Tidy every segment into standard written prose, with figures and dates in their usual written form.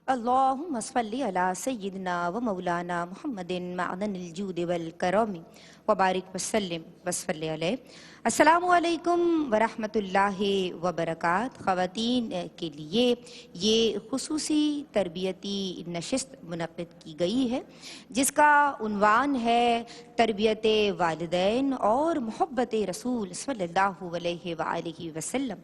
اللہم صلی علی سیدنا و مولانا محمد معدن الجود والکرم وبارک وسلم وصلی علیہ۔ السلام علیکم ورحمۃ اللہ وبرکاتہ۔ خواتین کے لیے یہ خصوصی تربیتی نشست منعقد کی گئی ہے جس کا عنوان ہے تربیت والدین اور محبت رسول صلی اللہ علیہ وآلہ وسلم۔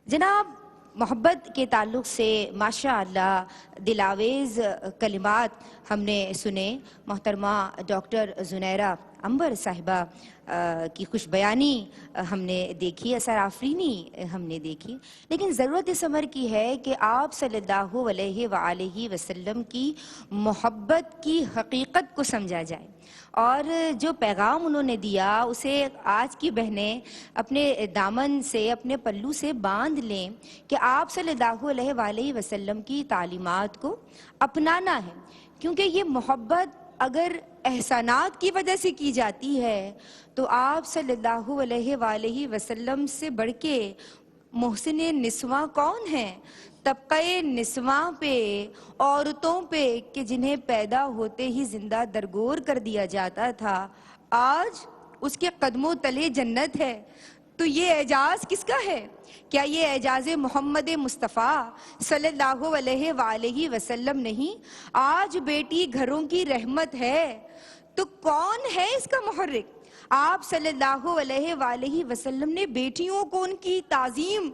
جناب، محبت کے تعلق سے ماشاءاللہ دلاویز کلمات ہم نے سنے۔ محترمہ ڈاکٹر زنیرہ عنبر صاحبہ کی خوش بیانی ہم نے دیکھی، اثر آفرینی ہم نے دیکھی، لیکن ضرورت اس امر کی ہے کہ آپ صلی اللہ علیہ وآلہ وسلم کی محبت کی حقیقت کو سمجھا جائے، اور جو پیغام انہوں نے دیا اسے آج کی بہنیں اپنے دامن سے، اپنے پلو سے باندھ لیں کہ آپ صلی اللہ علیہ وآلہ وسلم کی تعلیمات کو اپنانا ہے، کیونکہ یہ محبت اگر احسانات کی وجہ سے کی جاتی ہے تو آپ صلی اللہ علیہ وآلہ وسلم سے بڑھ کے محسن نسواں کون ہیں؟ طبقہ نسواں پہ، عورتوں پہ کہ جنہیں پیدا ہوتے ہی زندہ درگور کر دیا جاتا تھا، آج اس کے قدموں تلے جنت ہے۔ تو یہ اعجاز کس کا ہے؟ کیا یہ اعجاز محمد مصطفیٰ صلی اللہ علیہ وآلہ وسلم نہیں؟ آج بیٹی گھروں کی رحمت ہے تو کون ہے اس کا محرک؟ آپ صلی اللہ علیہ وآلہ وسلم نے بیٹیوں کو ان کی تعظیم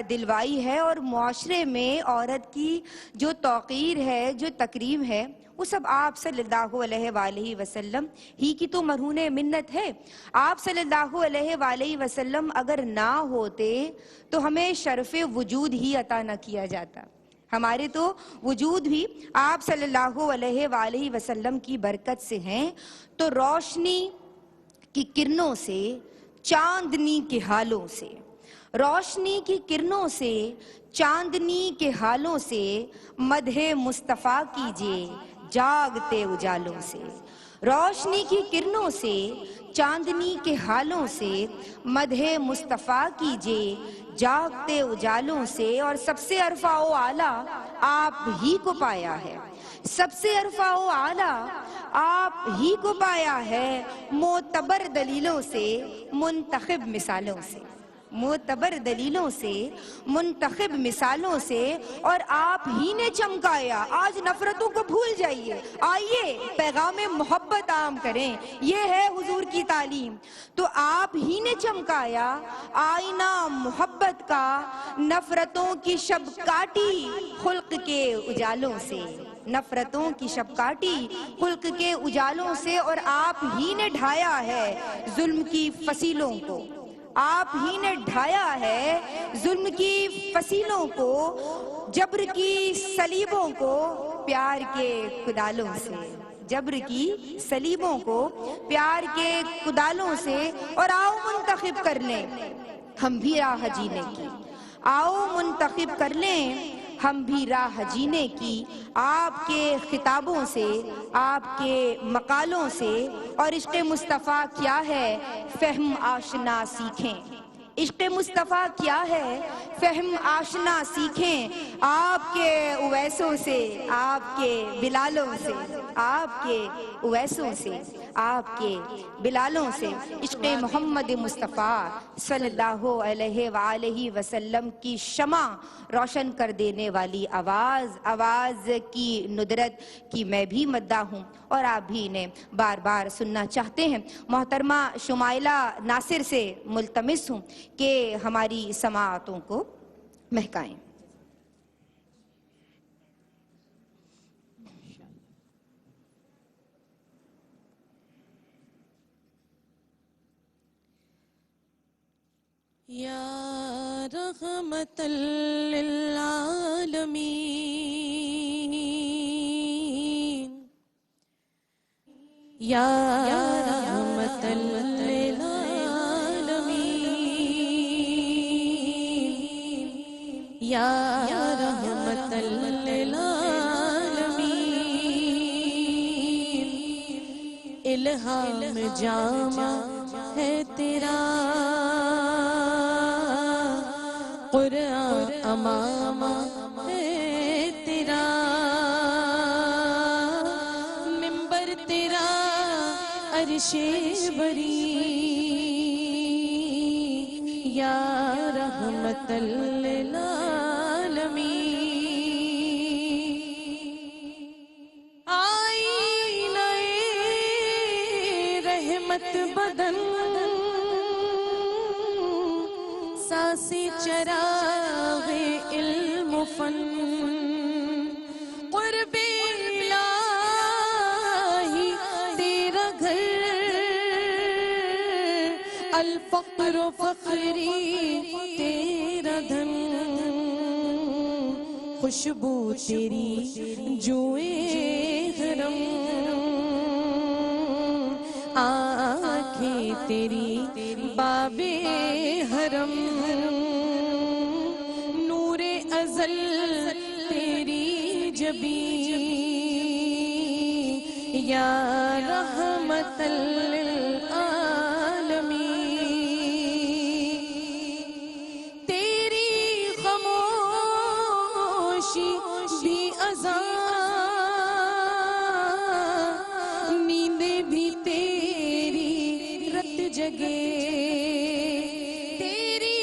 دلوائی ہے، اور معاشرے میں عورت کی جو توقیر ہے، جو تکریم ہے، وہ سب آپ صلی اللہ علیہ وآلہ وسلم ہی کی تو مرہون منت ہے۔ آپ صلی اللہ علیہ وآلہ وسلم اگر نہ ہوتے تو ہمیں شرف وجود ہی عطا نہ کیا جاتا۔ ہمارے تو وجود بھی آپ صلی اللہ علیہ وآلہ وسلم کی برکت سے ہیں۔ تو روشنی کی کرنوں سے، چاندنی کے حالوں سے، روشنی کی کرنوں سے، چاندنی کے حالوں سے مدح مصطفیٰ کیجئے جاگتے اجالوں سے۔ روشنی کی کرنوں سے، چاندنی کے حالوں سے مدح مصطفیٰ کیجئے جاگتے اجالوں سے۔ اور سب سے عرفہ و اعلیٰ آپ ہی کو پایا ہے، سب سے عرفہ و اعلیٰ آپ ہی کو پایا ہے، معتبر دلیلوں سے، منتخب مثالوں سے، معتبر دلیلوں سے، منتخب مثالوں سے، اور آپ ہی نے چمکایا۔ آج نفرتوں کو بھول جائیے، آئیے پیغام محبت عام کریں، یہ ہے حضور کی تعلیم۔ تو آپ ہی نے چمکایا آئینہ محبت کا، نفرتوں کی شب کاٹی خلق کے اجالوں سے، نفرتوں کی شب کاٹی خلق کے اجالوں سے۔ اور آپ ہی نے ڈھایا ہے ظلم کی فصیلوں کو، آپ ہی نے ڈھایا ہے ظلم کی فصیلوں کو، جبر کی صلیبوں کو پیار کے کدالوں سے، جبر کی صلیبوں کو پیار کے کدالوں سے۔ اور آؤ منتخب کر لیں ہم بھی راہ جینے کی، آؤ منتخب کر لیں ہم بھی راہ جینے کی، آپ کے خطابوں سے، آپ کے مقالوں سے۔ اور عشق مصطفیٰ کیا ہے فہم آشنا سیکھیں، عشق مصطفیٰ کیا ہے فہم آشنا سیکھیں، آپ کے اویسوں سے، آپ کے بلالوں سے، آپ کے اویسوں سے، آپ کے بلالوں سے۔ عشق محمد مصطفیٰ صلی اللہ علیہ وآلہ وسلم کی شمع روشن کر دینے والی آواز، آواز کی ندرت کی میں بھی مداح ہوں، اور آپ بھی انہیں بار بار سننا چاہتے ہیں۔ محترمہ شمائلہ ناصر سے ملتمس ہوں کہ ہماری سماعتوں کو مہکائیں۔ یا رحمت للعالمین، یا رحمت للعالمین، یا رحمت للعالمین، الہام جامع ہے تیرا قرآن امامہ ہے تیرا، منبر تیرا عرش بری، یا رحمت للعالمین۔ آئینہ رحمت بدن، سانسی چراغ علم و فن، قرب الہی تیرا گھر، الفقر و فخری تیرا دھن، خوشبو تیری جوئے حرم، آنکھیں تیری باب حرم، نور ازل تیری جبین، یا رحمت للعالمین۔ تیری خاموشی بھی اذان، نیندیں بھی تیری رت جگے، تیری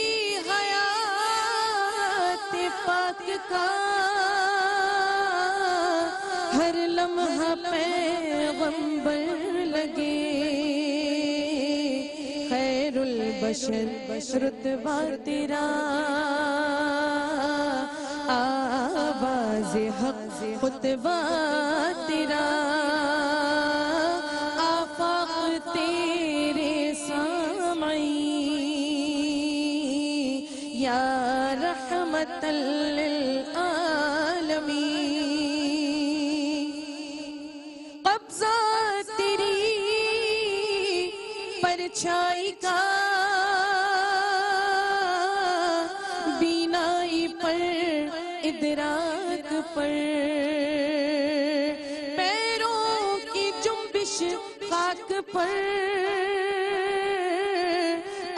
حیات پاک کا ہر لمحہ پیغمبر لگے، خیر البشر رتبہ تیرا، آواز حق خطبہ تیرا، آفاق تیرے سامعین، یا رحمت للعالمین۔ قبضہ تیری پرچھائی کا، بینائی پر ادراک پر، پیروں کی جنبش خاک پر،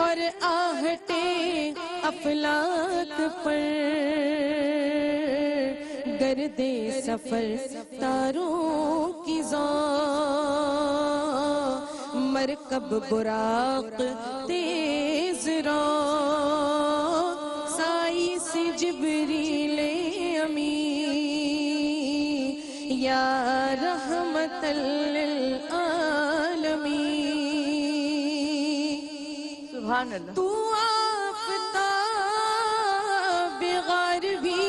اور آہٹیں افلاک پر، گرد سفر تاروں کی ذوق، مرکب براق تیز رو، سائی سے جبریل امین، یا رحمت للعالمین۔ سبحان اللہ۔ تو آفتاب غار بھی،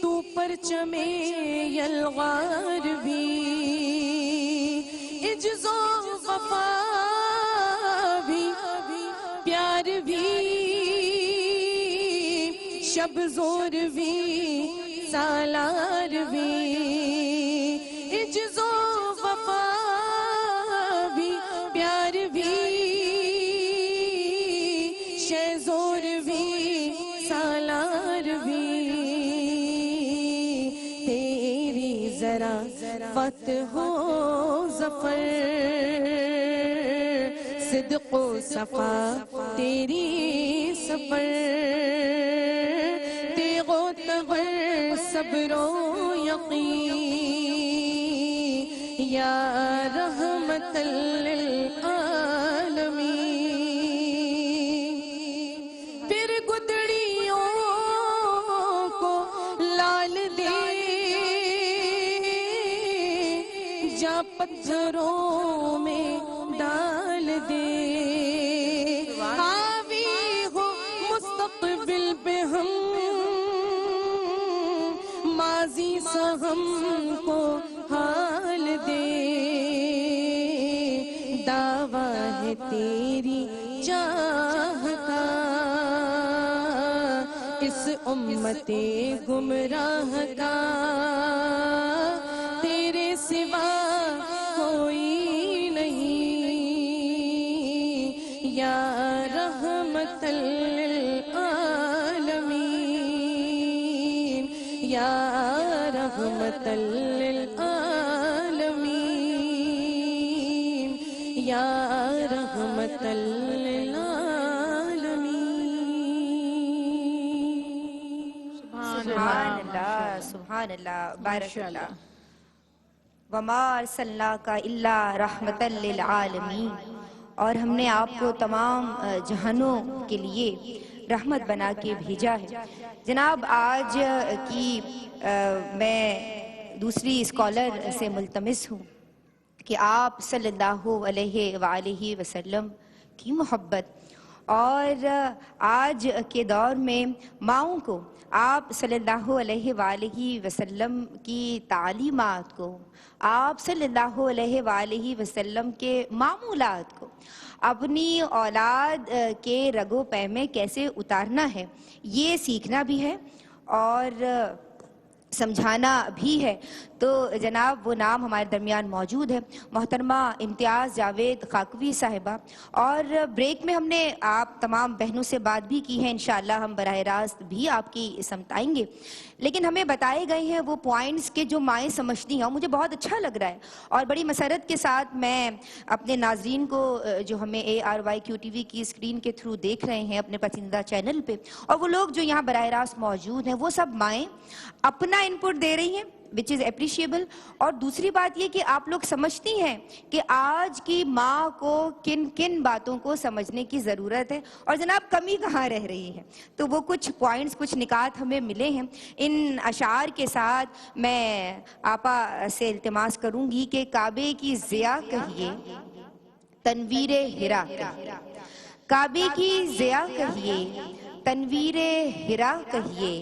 تو پرچم یلغار بھی، عجز و وفا بھی، پیار بھی، شب زور بھی، سالار بھی، عجز و وفا بھی، پیار بھی، شہزور بھی، سالار بھی، تیری ذرا فتح و ظفر، صدق و صفا تیری سفر، تیغ و تغر صبر و یقین، یا رحمت للعالمین۔ پھر گدڑیوں کو لال دے، جا پتھروں میں ڈال دے، حاوی ہو مستقبل پہ ہم، ماضی سا ہم کو حال دے، دعویٰ ہے تیری چاہ کا، اس امت گمراہ کا، تیرے سوا کوئی نہیں، یا رحمت للعالمین، یا رحمت للعالمین، یا رحمت للعالمین۔ سبحان اللہ سبحان اللہ بارک اللہ وما ارسلناک الا رحمتا للعالمین، اور ہم نے آپ کو تمام جہانوں کے لیے رحمت بنا کے بھیجا ہے۔ جناب آج کی میں دوسری اسکالر سے ملتمس ہوں کہ آپ صلی اللہ علیہ وآلہ وسلم کی محبت اور آج کے دور میں ماؤں کو آپ صلی اللہ علیہ وآلہ وسلم کی تعلیمات کو، آپ صلی اللہ علیہ وآلہ وسلم کے معمولات کو اپنی اولاد کے رگ و پے میں کیسے اتارنا ہے، یہ سیکھنا بھی ہے اور سمجھانا بھی ہے۔ تو جناب وہ نام ہمارے درمیان موجود ہے، محترمہ امتیاز جاوید خاکوی صاحبہ، اور بریک میں ہم نے آپ تمام بہنوں سے بات بھی کی ہے، انشاءاللہ ہم براہ راست بھی آپ کی سمت آئیں گے، لیکن ہمیں بتائے گئے ہیں وہ پوائنٹس کے جو مائیں سمجھتی ہیں، مجھے بہت اچھا لگ رہا ہے اور بڑی مسرت کے ساتھ میں اپنے ناظرین کو جو ہمیں ARYQ-TV کی اسکرین کے تھرو دیکھ رہے ہیں اپنے پسندیدہ چینل پہ، اور وہ لوگ جو یہاں براہ راست موجود ہیں، وہ سب مائیں اپنا انپٹ دے رہی ہیں which is appreciable۔ اور دوسری بات یہ کہ آپ لوگ سمجھتی ہیں کہ آج کی ماں کو کن کن باتوں کو سمجھنے کی ضرورت ہے اور جناب کمی کہاں رہ رہی ہے، تو وہ کچھ پوائنٹس کچھ نکات ہمیں ملے ہیں۔ ان اشعار کے ساتھ میں آپا سے التماس کروں گی کہ کعبے کی ضیا کہیے تنویر ہرا کہیے، کعبے کی ضیا کہیے تنویر ہرا کہیے،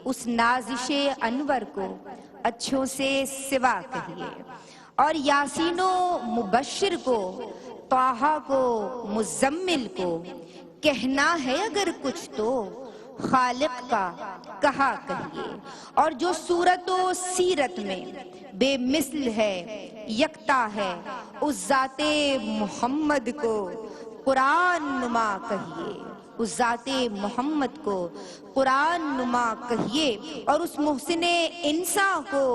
اس نازش انور کو اچھوں سے سوا کہیے، اور یاسین و مبشر کو، طٰہٰ کو، مزمل کو کہنا ہے اگر کچھ تو خالق کا کہا کہیے، اور جو صورت و سیرت میں بے مثل ہے یکتا ہے، اس ذات محمد کو قرآن نما کہیے، اس ذات محمد کو قرآن نما کہیے، اور اس محسن انساں کو،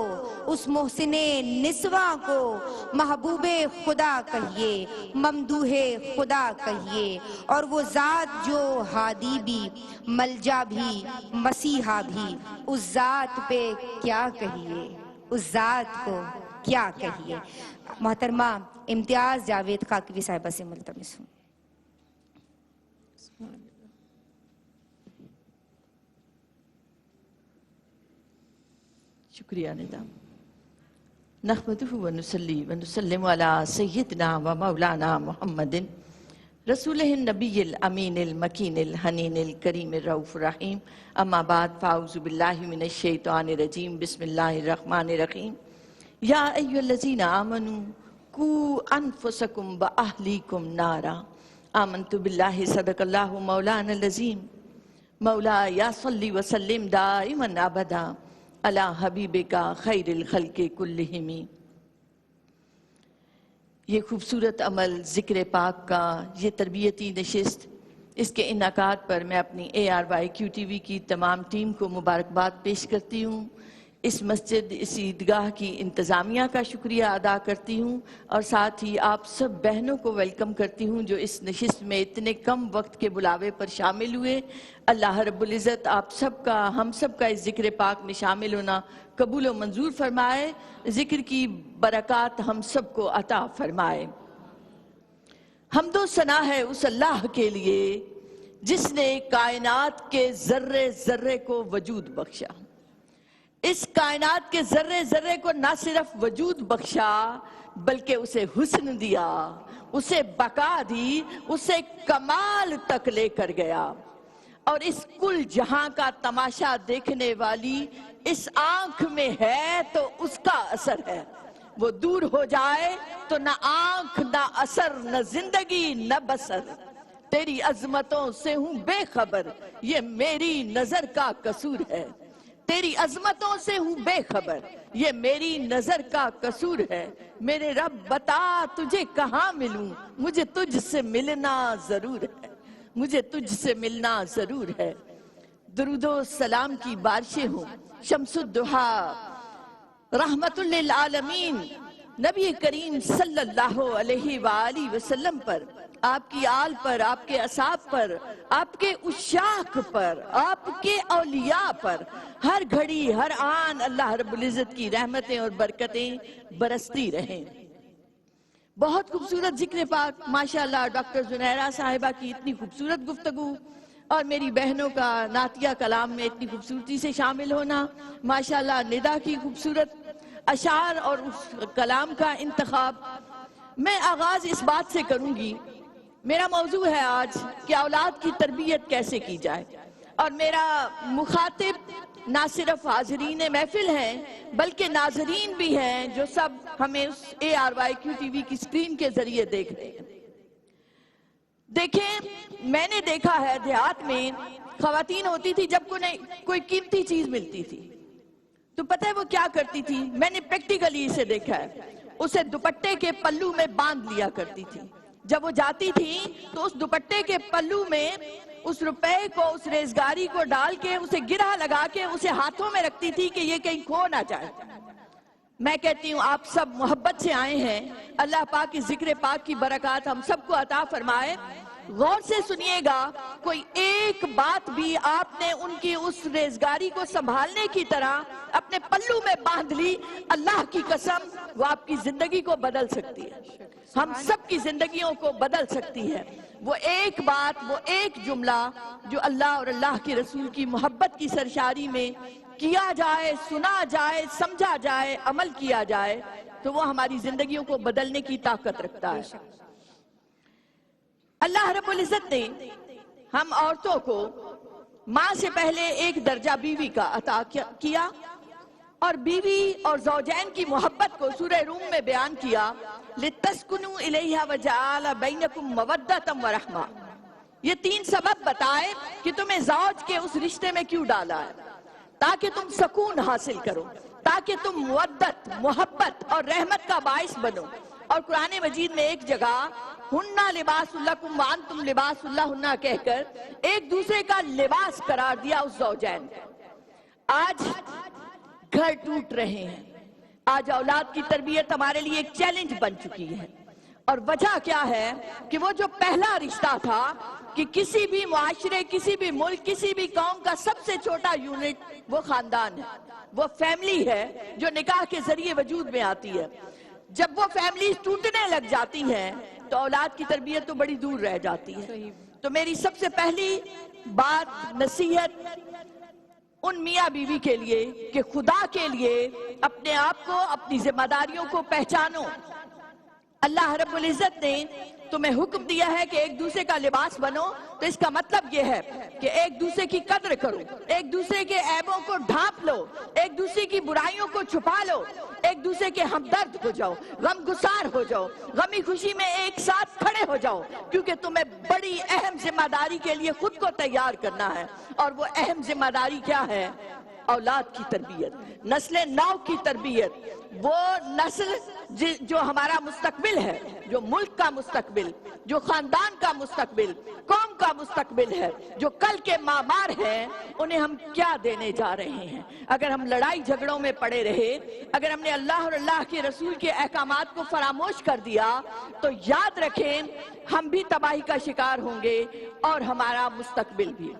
اس محسن نسواں کو محبوب خدا کہیے، ممدوح خدا کہیے، اور وہ ذات جو ہادی بھی، ملجا بھی، مسیحا بھی، اس ذات پہ کیا کہیے، اس ذات کو کیا کہیے۔ محترمہ امتیاز جاوید خاکوی صاحبہ سے ملتمس ہوں۔ شکریہ ندا۔ نحمدہ ونصلی ونسلم علی سیدنا و مولانا محمد رسولہ النبی الامین المکین الحنین الکریم الرؤوف الرحیم، اما بعد فاعوذ باللہ من الشیطان الرجیم، بسم اللہ الرحمن الرحیم۔ یا ایھا الذین آمنوا قوا انفسکم واہلیکم نارا، آمنت باللہ صدق اللہ مولانا العظیم۔ مولا یا صلی وسلم دائما ابدا علی حبیبک خیر الخلق کلہم۔ یہ خوبصورت عمل ذکر پاک کا یہ تربیتی نشست، اس کے انعقاد پر میں اپنی ARYQ-TV کی تمام ٹیم کو مبارکباد پیش کرتی ہوں، اس مسجد، اس عیدگاہ کی انتظامیہ کا شکریہ ادا کرتی ہوں، اور ساتھ ہی آپ سب بہنوں کو ویلکم کرتی ہوں جو اس نشست میں اتنے کم وقت کے بلاوے پر شامل ہوئے۔ اللہ رب العزت آپ سب کا، ہم سب کا اس ذکر پاک میں شامل ہونا قبول و منظور فرمائے، ذکر کی برکات ہم سب کو عطا فرمائے۔ حمد و ثنا ہے اس اللہ کے لیے جس نے کائنات کے ذرے ذرے کو وجود بخشا۔ اس کائنات کے ذرے ذرے کو نہ صرف وجود بخشا بلکہ اسے حسن دیا، اسے بقا دی، اسے کمال تک لے کر گیا، اور اس کل جہاں کا تماشا دیکھنے والی اس آنکھ میں ہے تو اس کا اثر ہے، وہ دور ہو جائے تو نہ آنکھ نہ اثر، نہ زندگی نہ بسر۔ تیری عظمتوں سے ہوں بے خبر، یہ میری نظر کا قصور ہے۔ تیری عظمتوں سے ہوں بے خبر، یہ میری نظر کا قصور ہے۔ میرے رب بتا تجھے کہاں ملوں، مجھے تجھ سے ملنا ضرور ہے، مجھے تجھ سے ملنا ضرور ہے۔ درود و سلام کی بارشیں ہوں شمس الضحیٰ رحمت للعالمین نبی کریم صلی اللہ علیہ وآلہ وسلم پر، آپ کی آل پر، آپ کے اصحاب پر، آپ کے اشاق پر، آپ کے اولیاء پر ہر گھڑی ہر آن اللہ رب العزت کی رحمتیں اور برکتیں برستی رہیں۔ بہت خوبصورت ذکر پاک، ماشاءاللہ ڈاکٹر زنیرہ صاحبہ کی اتنی خوبصورت گفتگو اور میری بہنوں کا نعتیہ کلام میں اتنی خوبصورتی سے شامل ہونا، ماشاءاللہ ندا کی خوبصورت اشعار اور اس کلام کا انتخاب۔ میں آغاز اس بات سے کروں گی، میرا موضوع ہے آج کہ اولاد کی تربیت کیسے کی جائے، اور میرا مخاطب نہ صرف حاضرین محفل ہیں بلکہ ناظرین بھی ہیں جو سب ہمیں اس ARYQ-TV کی سکرین کے ذریعے دیکھ رہے ہیں۔ دیکھیں، میں نے دیکھا ہے دیہات میں خواتین ہوتی تھی، جب کوئی قیمتی چیز ملتی تھی تو پتہ ہے وہ کیا کرتی تھی؟ میں نے پریکٹیکلی اسے دیکھا ہے، اسے دوپٹے کے پلو میں باندھ لیا کرتی تھی۔ جب وہ جاتی تھی تو اس دوپٹے کے پلو میں اس روپے کو، اس ریزگاری کو ڈال کے، اسے گرہ لگا کے اسے ہاتھوں میں رکھتی تھی کہ یہ کہیں کھو نہ جائے۔ میں کہتی ہوں آپ سب محبت سے آئے ہیں، اللہ پاک کی ذکر پاک کی برکات ہم سب کو عطا فرمائے۔ غور سے سنیے گا، کوئی ایک بات بھی آپ نے ان کی اس ریزگاری کو سنبھالنے کی طرح اپنے پلو میں باندھ لی، اللہ کی قسم وہ آپ کی زندگی کو بدل سکتی ہے، ہم سب کی زندگیوں کو بدل سکتی ہے۔ وہ ایک بات، وہ ایک جملہ جو اللہ اور اللہ کے رسول کی محبت کی سرشاری میں کیا جائے، سنا جائے، سمجھا جائے، عمل کیا جائے تو وہ ہماری زندگیوں کو بدلنے کی طاقت رکھتا ہے۔ اللہ رب العزت نے ہم عورتوں کو ماں سے پہلے ایک درجہ بیوی کا عطا کیا، اور بیوی اور زوجین کی محبت کو سورہ روم میں بیان کیا، لِتَسْكُنُوا إِلَيْهَا وَجَعَلَ بَيْنَكُمْ مَوَدَّةً وَرَحْمَةً۔ یہ تین سبب بتائے کہ تمہیں زوج کے اس رشتے میں کیوں ڈالا ہے، تاکہ تم سکون حاصل کرو، تاکہ تم مودت، محبت اور رحمت کا باعث بنو۔ اور قرآن مجید میں ایک جگہ ہنّا لباس لکم وانتم لباس لہنّا کہہ کر ایک دوسرے کا لباس قرار دیا اس زوجین کو۔ آج گھر ٹوٹ رہے ہیں، آج اولاد کی تربیت ہمارے لیے ایک چیلنج بن چکی ہے، اور وجہ کیا ہے کہ وہ جو پہلا رشتہ تھا کہ کسی بھی معاشرے، کسی بھی ملک، کسی بھی قوم کا سب سے چھوٹا یونٹ وہ خاندان ہے، وہ فیملی ہے جو نکاح کے ذریعے وجود میں آتی ہے۔ جب وہ فیملیز ٹوٹنے لگ جاتی ہیں تو اولاد کی تربیت تو بڑی دور رہ جاتی ہے۔ تو میری سب سے پہلی بات، نصیحت ان میاں بیوی کے لیے کہ خدا کے لیے اپنے آپ کو، اپنی ذمہ داریوں کو پہچانو۔ اللہ رب العزت نے تمہیں حکم دیا ہے کہ ایک دوسرے کا لباس بنو، تو اس کا مطلب یہ ہے کہ ایک دوسرے کی قدر کرو، ایک دوسرے کے عیبوں کو ڈھانپ لو، ایک دوسرے کی برائیوں کو چھپا لو، ایک دوسرے کے ہمدرد ہو جاؤ، غم گسار ہو جاؤ، غمی خوشی میں ایک ساتھ کھڑے ہو جاؤ، کیونکہ تمہیں بڑی اہم ذمہ داری کے لیے خود کو تیار کرنا ہے۔ اور وہ اہم ذمہ داری کیا ہے؟ اولاد کی تربیت، نسل نو کی تربیت، وہ نسل جو ہمارا مستقبل ہے، جو ملک کا مستقبل، جو خاندان کا مستقبل، قوم کا مستقبل ہے، جو کل کے معمار ہیں، انہیں ہم کیا دینے جا رہے ہیں؟ اگر ہم لڑائی جھگڑوں میں پڑے رہے، اگر ہم نے اللہ اور اللہ کے رسول کے احکامات کو فراموش کر دیا تو یاد رکھیں ہم بھی تباہی کا شکار ہوں گے اور ہمارا مستقبل بھی۔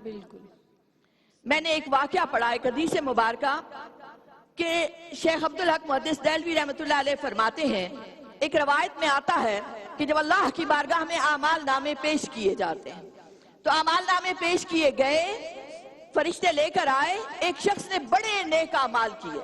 میں نے ایک واقعہ پڑھا، ایک حدیث مبارکہ کہ شیخ عبدالحق محدث دہلوی رحمۃ اللہ علیہ فرماتے ہیں، ایک روایت میں آتا ہے کہ جب اللہ کی بارگاہ میں اعمال نامے پیش کیے جاتے ہیں تو اعمال نامے پیش کیے گئے، فرشتے لے کر آئے، ایک شخص نے بڑے نیک اعمال کیے،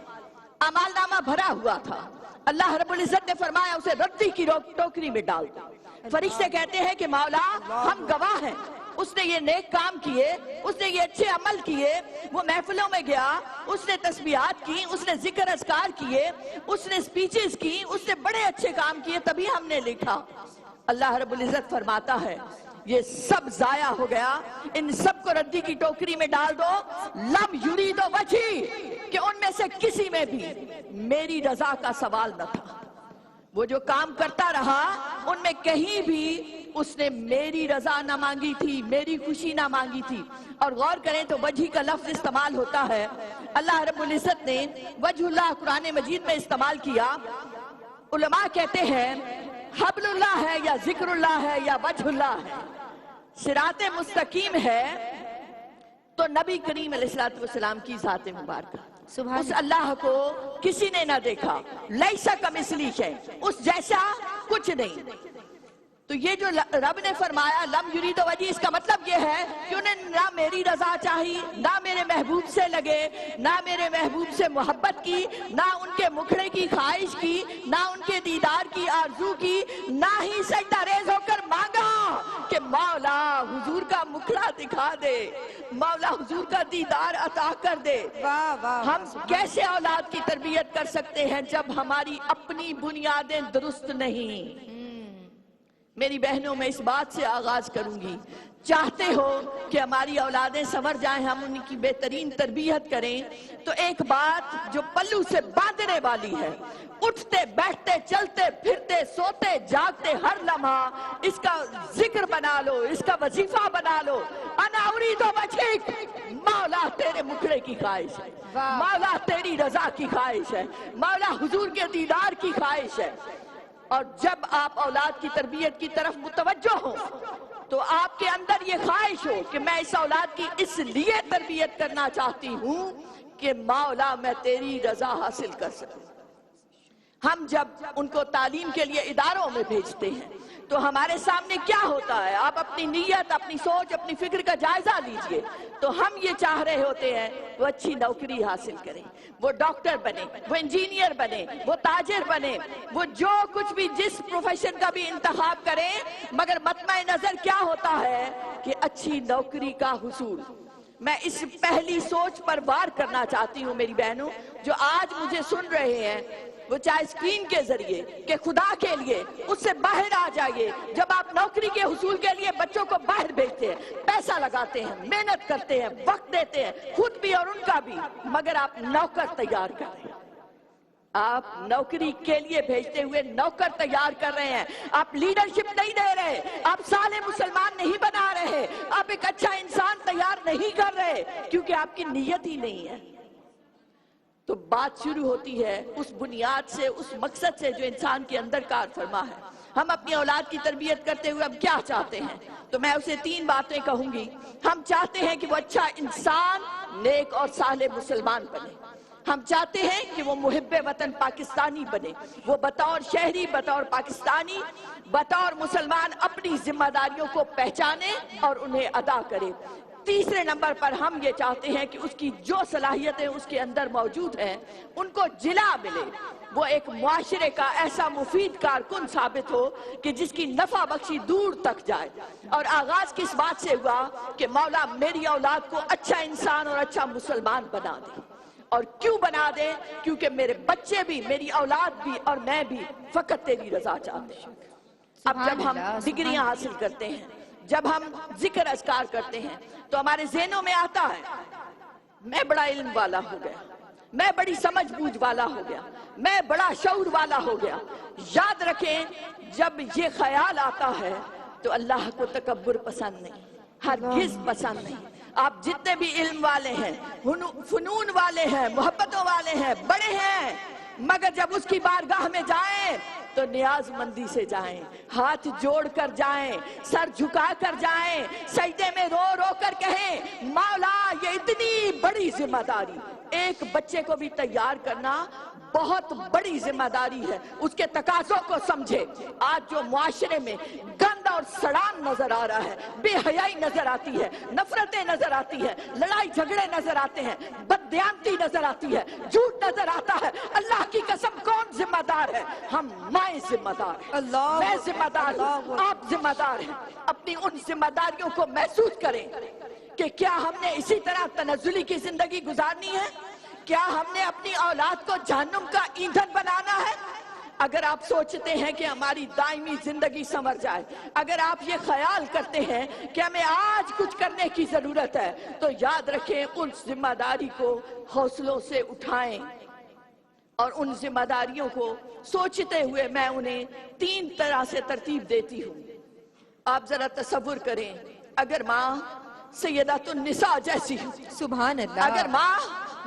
اعمال نامہ بھرا ہوا تھا، اللہ رب العزت نے فرمایا اسے ردی کی ٹوکری میں ڈال دو۔ فرشتے کہتے ہیں کہ مولا ہم گواہ ہیں، اس نے یہ نیک کام کیے، اس نے یہ اچھے عمل کیے، وہ محفلوں میں گیا، اس نے تسبیحات کی، اس نے ذکر اذکار کیے، اس نے سپیچز کی، اس نے بڑے اچھے کام کیے، تبھی ہم نے لکھا۔ اللہ رب العزت فرماتا ہے یہ سب ضائع ہو گیا، ان سب کو ردی کی ٹوکری میں ڈال دو، لم یرید وجہی، کہ ان میں سے کسی میں بھی میری رضا کا سوال نہ تھا۔ وہ جو کام کرتا رہا ان میں کہیں بھی اس نے میری رضا نہ مانگی تھی، میری خوشی نہ مانگی تھی۔ اور غور کریں تو وجہ کا لفظ استعمال ہوتا ہے، اللہ رب العزت نے وجہ اللہ قرآن مجید میں استعمال کیا۔ علماء کہتے ہیں حبل اللہ ہے یا ذکر اللہ ہے یا وجہ اللہ ہے، صراط مستقیم ہے تو نبی کریم علیہ السلام کی ذات مبارکہ، سبحان اس اللہ کو کسی نے نہ دیکھا، لیسا کمثلی شیء، اس جیسا کچھ نہیں۔ تو یہ جو رب نے فرمایا لم یرید وجہ، اس کا مطلب یہ ہے کہ انہیں نہ میری رضا چاہی، نہ میرے محبوب سے لگے، نہ میرے محبوب سے محبت کی، نہ ان کے مکھڑے کی خواہش کی، نہ ان کے دیدار کی آرزو کی، نہ ہی سجدہ ریز ہو کر مانگا کہ مولا حضور کا مکھڑا دکھا دے، مولا حضور کا دیدار عطا کر دے۔ واہ واہ، ہم کیسے اولاد کی تربیت کر سکتے ہیں جب ہماری اپنی بنیادیں درست نہیں؟ میری بہنوں، میں اس بات سے آغاز کروں گی، چاہتے ہو کہ ہماری اولادیں سنور جائیں، ہم ان کی بہترین تربیت کریں، تو ایک بات جو پلو سے باندھنے والی ہے، اٹھتے بیٹھتے چلتے پھرتے سوتے جاگتے ہر لمحہ اس کا ذکر بنا لو، اس کا وظیفہ بنا لو، انا اريد وجهك، مولا تیرے مکھڑے کی خواہش ہے، مولا تیری رضا کی خواہش ہے، مولا حضور کے دیدار کی خواہش ہے۔ اور جب آپ اولاد کی تربیت کی طرف متوجہ ہو تو آپ کے اندر یہ خواہش ہو کہ میں اس اولاد کی اس لیے تربیت کرنا چاہتی ہوں کہ مولا میں تیری رضا حاصل کر سکوں۔ ہم جب ان کو تعلیم کے لیے اداروں میں بھیجتے ہیں تو ہمارے سامنے کیا ہوتا ہے؟ آپ اپنی نیت، اپنی سوچ، اپنی فکر کا جائزہ لیجئے، تو ہم یہ چاہ رہے ہوتے ہیں وہ اچھی نوکری حاصل کریں، وہ ڈاکٹر بنے، وہ انجینئر بنے، وہ تاجر بنے، وہ جو کچھ بھی جس پروفیشن کا بھی انتخاب کریں، مگر مطمع نظر کیا ہوتا ہے کہ اچھی نوکری کا حصول۔ میں اس پہلی سوچ پر وار کرنا چاہتی ہوں میری بہنوں جو آج مجھے سن رہے ہیں، وہ چاہے اسکرین کے ذریعے کہ خدا کے لیے اس سے باہر آ جائیے۔ جب آپ نوکری کے حصول کے لیے بچوں کو باہر بھیجتے ہیں، پیسہ لگاتے ہیں، محنت کرتے ہیں، وقت دیتے ہیں، خود بھی اور ان کا بھی، مگر آپ نوکر تیار کر رہے ہیں، آپ نوکری کے لیے بھیجتے ہوئے نوکر تیار کر رہے ہیں، آپ لیڈرشپ نہیں دے رہے، آپ صالح مسلمان نہیں بنا رہے، آپ ایک اچھا انسان تیار نہیں کر رہے، کیونکہ آپ کی نیت ہی نہیں ہے۔ تو بات شروع ہوتی ہے اس بنیاد سے، اس مقصد سے جو انسان کے اندر کار فرما ہے۔ ہم اپنی اولاد کی تربیت کرتے ہوئے اب کیا چاہتے ہیں؟ تو میں اسے 3 باتیں کہوں گی۔ ہم چاہتے ہیں کہ وہ اچھا انسان، نیک اور صالح مسلمان بنے۔ ہم چاہتے ہیں کہ وہ محب وطن پاکستانی بنے، وہ بطور شہری، بطور پاکستانی، بطور مسلمان اپنی ذمہ داریوں کو پہچانے اور انہیں ادا کرے۔ تیسرے نمبر پر ہم یہ چاہتے ہیں کہ اس کی جو صلاحیتیں اس کے اندر موجود ہیں ان کو جلا ملے، وہ ایک معاشرے کا ایسا مفید کارکن ثابت ہو کہ جس کی نفع بخشی دور تک جائے۔ اور آغاز کس بات سے ہوا کہ مولا میری اولاد کو اچھا انسان اور اچھا مسلمان بنا دے۔ اور کیوں بنا دے؟ کیونکہ میرے بچے بھی، میری اولاد بھی اور میں بھی فقط تیری رضا چاہتے ہیں۔ اب جب ہم ڈگریاں حاصل کرتے ہیں، جب ہم ذکر اذکار کرتے ہیں تو ہمارے ذہنوں میں آتا ہے میں بڑا علم والا ہو گیا، میں بڑی سمجھ بوجھ والا ہو گیا، میں بڑا شعور والا ہو گیا۔ یاد رکھیں جب یہ خیال آتا ہے تو اللہ کو تکبر پسند نہیں، ہرگز پسند نہیں۔ آپ جتنے بھی علم والے ہیں، فنون والے ہیں، محبتوں والے ہیں، بڑے ہیں، مگر جب اس کی بارگاہ میں جائیں تو نیاز مندی سے جائیں، ہاتھ جوڑ کر جائیں، سر جھکا کر جائیں، سجدے میں رو رو کر کہیں مولا یہ اتنی بڑی ذمہ داری، ایک بچے کو بھی تیار کرنا بہت بڑی ذمہ داری ہے، اس کے تقاضوں کو سمجھے۔ آج جو معاشرے میں گند اور سڑان نظر آ رہا ہے، بے حیائی نظر آتی ہے، نفرتیں نظر آتی ہے، لڑائی جھگڑے نظر آتے ہیں، بددیانتی نظر آتی ہے، جھوٹ نظر آتا ہے، اللہ کی قسم کون ذمہ دار ہے؟ ہم مائیں ذمہ دار ہیں، میں ذمہ دار ہوں، آپ ذمہ دار ہیں۔ اپنی ان ذمہ داریوں کو محسوس کریں کہ کیا ہم نے اسی طرح تنزلی کی زندگی گزارنی ہے؟ کیا ہم نے اپنی اولاد کو جہنم کا ایندھن بنانا ہے؟ اگر آپ سوچتے ہیں کہ ہماری دائمی زندگی سنور جائے، اگر آپ یہ خیال کرتے ہیں کہ ہمیں آج کچھ کرنے کی ضرورت ہے، تو یاد رکھیں ان ذمہ داری کو حوصلوں سے اٹھائیں۔ اور ان ذمہ داریوں کو سوچتے ہوئے میں انہیں 3 طرح سے ترتیب دیتی ہوں۔ آپ ذرا تصور کریں اگر ماں سیدۃ النساء جیسی ہو، سبحان اللہ، اگر ماں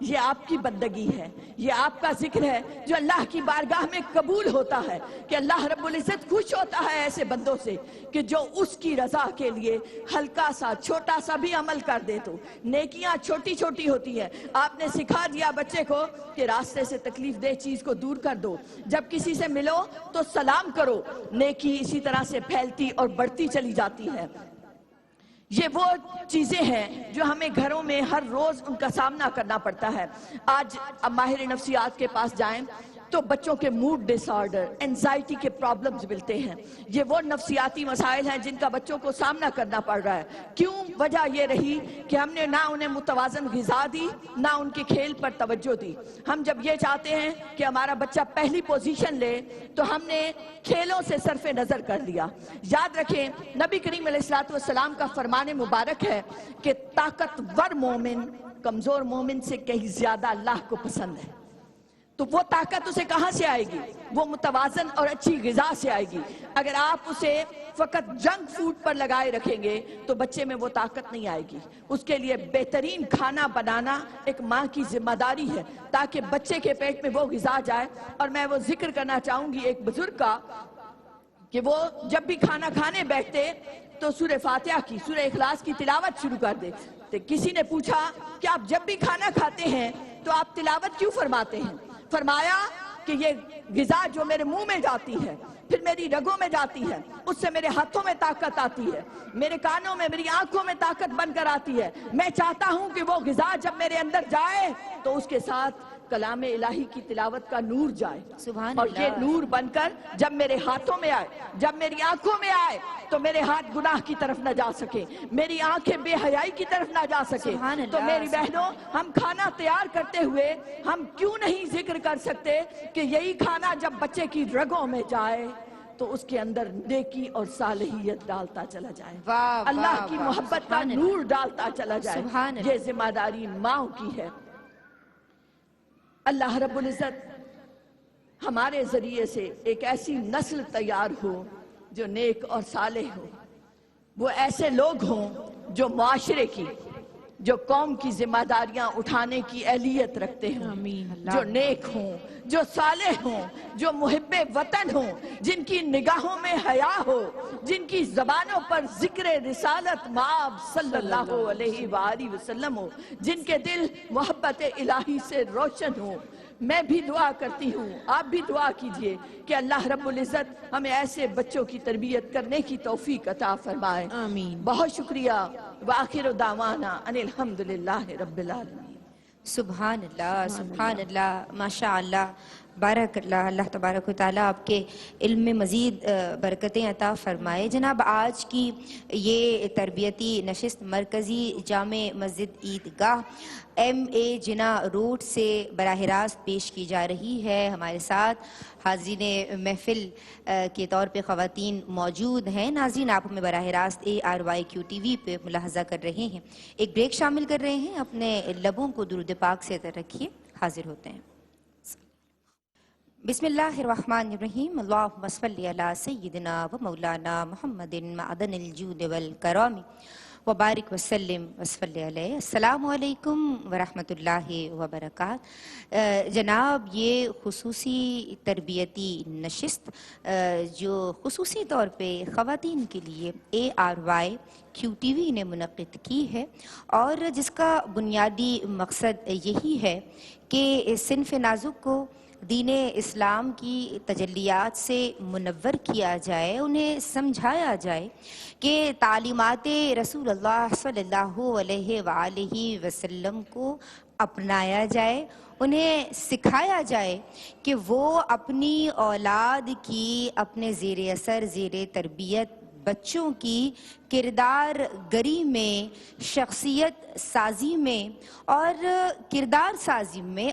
یہ آپ کی بندگی ہے، یہ آپ کا ذکر ہے جو اللہ کی بارگاہ میں قبول ہوتا ہے، کہ اللہ رب العزت خوش ہوتا ہے ایسے بندوں سے کہ جو اس کی رضا کے لیے ہلکا سا چھوٹا سا بھی عمل کر دے. تو نیکیاں چھوٹی چھوٹی ہوتی ہیں. آپ نے سکھا دیا بچے کو کہ راستے سے تکلیف دہ چیز کو دور کر دو، جب کسی سے ملو تو سلام کرو. نیکی اسی طرح سے پھیلتی اور بڑھتی چلی جاتی ہے. یہ وہ چیزیں ہیں جو ہمیں گھروں میں ہر روز ان کا سامنا کرنا پڑتا ہے. آج اب ماہر نفسیات کے پاس جائیں تو بچوں کے موڈ ڈس آرڈر، انزائٹی کے پرابلمز ملتے ہیں. یہ وہ نفسیاتی مسائل ہیں جن کا بچوں کو سامنا کرنا پڑ رہا ہے. کیوں؟ وجہ یہ رہی کہ ہم نے نہ انہیں متوازن غذا دی، نہ ان کے کھیل پر توجہ دی. ہم جب یہ چاہتے ہیں کہ ہمارا بچہ پہلی پوزیشن لے تو ہم نے کھیلوں سے صرف نظر کر لیا. یاد رکھیں نبی کریم علیہ السلام کا فرمان مبارک ہے کہ طاقتور مومن کمزور مومن سے کہیں زیادہ اللہ کو پسند ہے. تو وہ طاقت اسے کہاں سے آئے گی؟ وہ متوازن اور اچھی غذا سے آئے گی. اگر آپ اسے فقط جنک فوڈ پر لگائے رکھیں گے تو بچے میں وہ طاقت نہیں آئے گی. اس کے لیے بہترین کھانا بنانا ایک ماں کی ذمہ داری ہے تاکہ بچے کے پیٹ میں وہ غذا جائے. اور میں وہ ذکر کرنا چاہوں گی ایک بزرگ کا کہ وہ جب بھی کھانا کھانے بیٹھتے تو سورہ فاتحہ کی، سورہ اخلاص کی تلاوت شروع کر دے. تو کسی نے پوچھا کہ آپ جب بھی کھانا کھاتے ہیں تو آپ تلاوت کیوں فرماتے ہیں؟ فرمایا کہ یہ غذا جو میرے منہ میں جاتی ہے، پھر میری رگوں میں جاتی ہے، اس سے میرے ہاتھوں میں طاقت آتی ہے، میرے کانوں میں، میری آنکھوں میں طاقت بن کر آتی ہے. میں چاہتا ہوں کہ وہ غذا جب میرے اندر جائے تو اس کے ساتھ کلام الہی کی تلاوت کا نور جائے. سبحان اور اللہ. یہ نور بن کر جب میرے ہاتھوں میں آئے، جب میری آنکھوں میں آئے تو میرے ہاتھ گناہ کی طرف نہ جا سکے، میری آنکھیں بے حیائی کی طرف نہ جا سکے. سبحان اللہ. تو میری بہنوں، ہم کھانا تیار کرتے ہوئے ہم کیوں نہیں ذکر کر سکتے کہ یہی کھانا جب بچے کی رگوں میں جائے تو اس کے اندر نیکی اور صالحیت ڈالتا چلا جائے، واہ اللہ واہ کی واہ. محبت کا سبحان اللہ. نور ڈالتا چلا جائے. سبحان اللہ. یہ ذمہ داری ماں کی ہے. اللہ رب العزت ہمارے ذریعے سے ایک ایسی نسل تیار ہو جو نیک اور صالح ہو. وہ ایسے لوگ ہوں جو معاشرے کی، جو قوم کی ذمہ داریاں اٹھانے کی اہلیت رکھتے ہوں، جو نیک ہوں، جو صالح ہوں، جو محب وطن ہوں، جن کی نگاہوں میں حیا ہو، جن کی زبانوں پر ذکر رسالت مآب صلی اللہ علیہ وآلہ وسلم ہو، جن کے دل محبت الہی سے روشن ہوں. میں بھی دعا کرتی ہوں، آپ بھی دعا کیجئے کہ اللہ رب العزت ہمیں ایسے بچوں کی تربیت کرنے کی توفیق عطا فرمائے. آمین. بہت شکریہ. وآخر دعوانا ان الحمدللہ رب العالمین. سبحان اللہ، سبحان اللہ، ماشاء اللہ، بارک اللہ. اللہ تبارک و تعالیٰ آپ کے علم میں مزید برکتیں عطا فرمائے. جناب آج کی یہ تربیتی نشست مرکزی جامع مسجد عیدگاہ MA جنا روڈ سے براہ راست پیش کی جا رہی ہے. ہمارے ساتھ حاضرین محفل کے طور پہ خواتین موجود ہیں. ناظرین آپ ہمیں براہ راست ARYQTV پہ ملاحظہ کر رہے ہیں. ایک بریک شامل کر رہے ہیں. اپنے لبوں کو درود پاک سے تر رکھیے. حاضر ہوتے ہیں. بسم اللہ الرحمن الرحیم. اللہم صلی علی سیدنا و مولانا محمد معدن الجود والکرام وبارک وسلم وصلی علیہ. السلام علیکم ورحمۃ اللہ وبرکاتہ. جناب یہ خصوصی تربیتی نشست جو خصوصی طور پہ خواتین کے لیے ARYQTV نے منعقد کی ہے اور جس کا بنیادی مقصد یہی ہے کہ صنف نازک کو دین اسلام کی تجلیات سے منور کیا جائے، انہیں سمجھایا جائے کہ تعلیمات رسول اللہ صلی اللہ علیہ وآلہ وسلم کو اپنایا جائے، انہیں سکھایا جائے کہ وہ اپنی اولاد کی اپنے زیر اثر زیر تربیت بچوں کی کردار گری میں، شخصیت سازی میں اور کردار سازی میں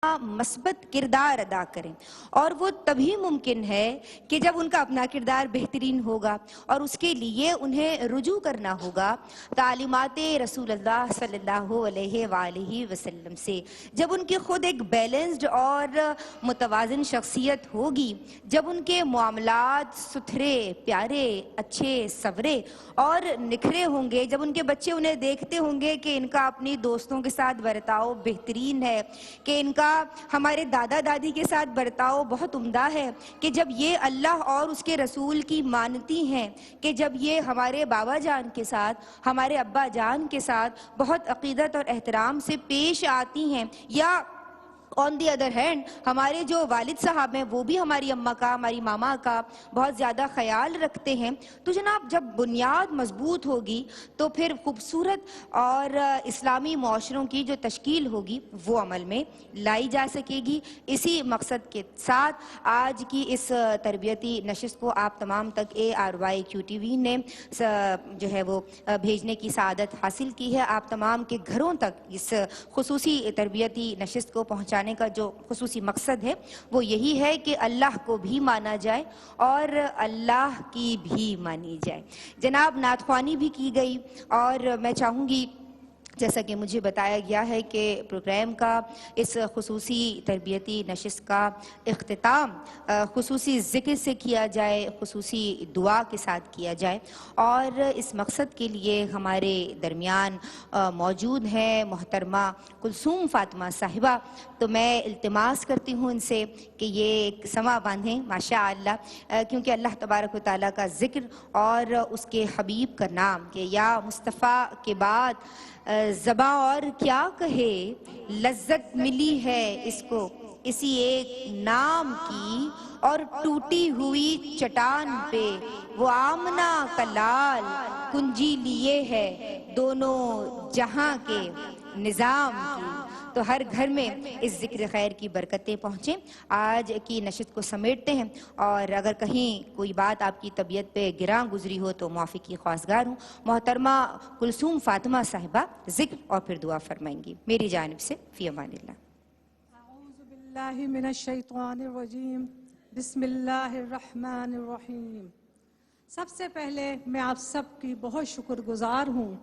مثبت کردار ادا کریں، اور وہ تبھی ممکن ہے کہ جب ان کا اپنا کردار بہترین ہوگا، اور اس کے لیے انہیں رجوع کرنا ہوگا تعلیمات رسول اللہ صلی اللہ علیہ وآلہ وسلم سے۔ جب ان کی خود ایک بیلنسڈ اور متوازن شخصیت ہوگی، جب ان کے معاملات ستھرے، پیارے، اچھے، سورے اور نکھرے ہوں گے، جب ان کے بچے انہیں دیکھتے ہوں گے کہ ان کا اپنی دوستوں کے ساتھ برتاؤ بہترین ہے، کہ ان کا ہمارے دادا دادی کے ساتھ برتاؤ بہت عمدہ ہے، کہ جب یہ اللہ اور اس کے رسول کی مانتی ہیں، کہ جب یہ ہمارے بابا جان کے ساتھ، ہمارے ابا جان کے ساتھ بہت عقیدت اور احترام سے پیش آتی ہیں، یا آن دی ادر ہینڈ ہمارے جو والد صاحب ہیں وہ بھی ہماری اماں کا، ہماری ماما کا بہت زیادہ خیال رکھتے ہیں، تو جناب جب بنیاد مضبوط ہوگی تو پھر خوبصورت اور اسلامی معاشروں کی جو تشکیل ہوگی وہ عمل میں لائی جا سکے گی۔ اسی مقصد کے ساتھ آج کی اس تربیتی نشست کو آپ تمام تک ARYQTV نے جو ہے وہ بھیجنے کی سعادت حاصل کی ہے۔ آپ تمام کے گھروں تک اس خصوصی تربیتی نشست کو پہنچانے کا جو خصوصی مقصد ہے وہ یہی ہے کہ اللہ کو بھی مانا جائے اور اللہ کی بھی مانی جائے۔ جناب نعت خوانی بھی کی گئی، اور میں چاہوں گی جیسا کہ مجھے بتایا گیا ہے کہ پروگرام کا اس خصوصی تربیتی نشست کا اختتام خصوصی ذکر سے کیا جائے، خصوصی دعا کے ساتھ کیا جائے، اور اس مقصد کے لیے ہمارے درمیان موجود ہیں محترمہ کلثوم فاطمہ صاحبہ۔ تو میں التماس کرتی ہوں ان سے کہ یہ ایک سماں باندھیں ماشاء اللہ، کیونکہ اللہ تبارک و تعالیٰ کا ذکر اور اس کے حبیب کا نام، کہ یا مصطفیٰ کے بعد زباں اور کیا کہے، لذت ملی ہے اس کو اسی ایک نام کی، اور ٹوٹی ہوئی چٹان پہ وہ آمنہ کا لال کنجی لیے ہے دونوں جہاں کے نظام کی۔ تو ہر گھر میں اس ذکر خیر کی برکتیں پہنچیں۔ آج کی نشست کو سمیٹتے ہیں، اور اگر کہیں کوئی بات آپ کی طبیعت پہ گراں گزری ہو تو معافی کی خواستگار ہوں۔ محترمہ کلثوم فاطمہ صاحبہ ذکر اور پھر دعا فرمائیں گی میری جانب سے، فی امان اللہ۔ اعوذ باللہ من الشیطان الرجیم، بسم اللہ الرحمن الرحیم۔ سب سے پہلے میں آپ سب کی بہت شکر گزار ہوں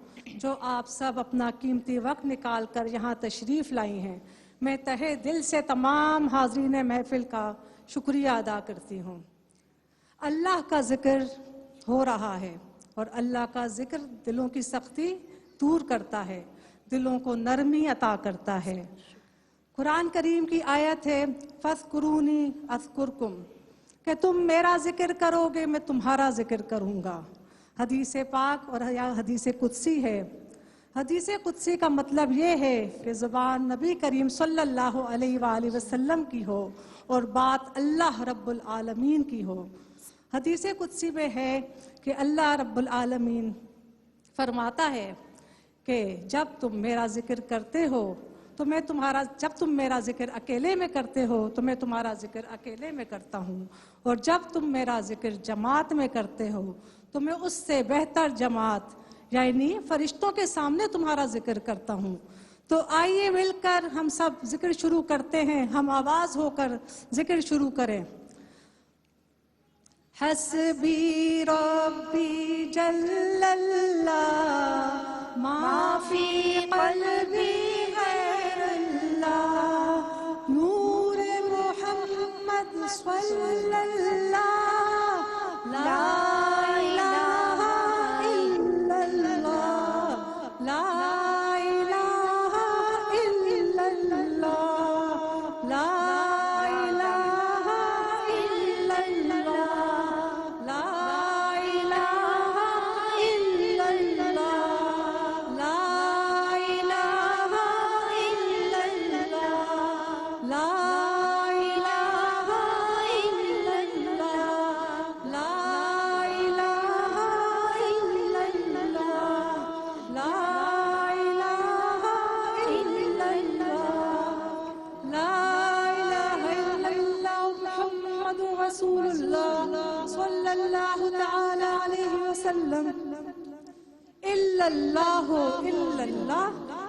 جو آپ سب اپنا قیمتی وقت نکال کر یہاں تشریف لائی ہیں۔ میں تہہ دل سے تمام حاضرین محفل کا شکریہ ادا کرتی ہوں۔ اللہ کا ذکر ہو رہا ہے، اور اللہ کا ذکر دلوں کی سختی دور کرتا ہے، دلوں کو نرمی عطا کرتا ہے۔ قرآن کریم کی آیت ہے فَاذْكُرُونِي أَذْكُرْكُمْ، کہ تم میرا ذکر کرو گے میں تمہارا ذکر کروں گا۔ حدیث پاک اور حدیث قدسی ہے۔ حدیث قدسی کا مطلب یہ ہے کہ زبان نبی کریم صلی اللہ علیہ وآلہ وسلم کی ہو اور بات اللہ رب العالمین کی ہو۔ حدیث قدسی میں ہے کہ اللہ رب العالمین فرماتا ہے کہ جب تم میرا ذکر کرتے ہو تو میں تمہارا، جب تم میرا ذکر اکیلے میں کرتے ہو تو میں تمہارا ذکر اکیلے میں کرتا ہوں، اور جب تم میرا ذکر جماعت میں کرتے ہو تو میں اس سے بہتر جماعت یعنی فرشتوں کے سامنے تمہارا ذکر کرتا ہوں۔ تو آئیے مل کر ہم سب ذکر شروع کرتے ہیں، ہم آواز ہو کر ذکر شروع کریں۔ حسبی ربی جل اللہ ما فی قلبی غیر اللہ، نور محمد صلی اللہ، لا الہ الا اللہ، لا الہ الا اللہ، لا الہ الا اللہ، لا الہ الا اللہ، لا الہ الا اللہ، لا الہ الا اللہ، لا الہ الا اللہ، لا الہ الا اللہ، لا الہ الا اللہ محمد رسول اللہ صلی اللہ تعالی علیہ وسلم۔ الا اللہ الا اللہ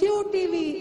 QTV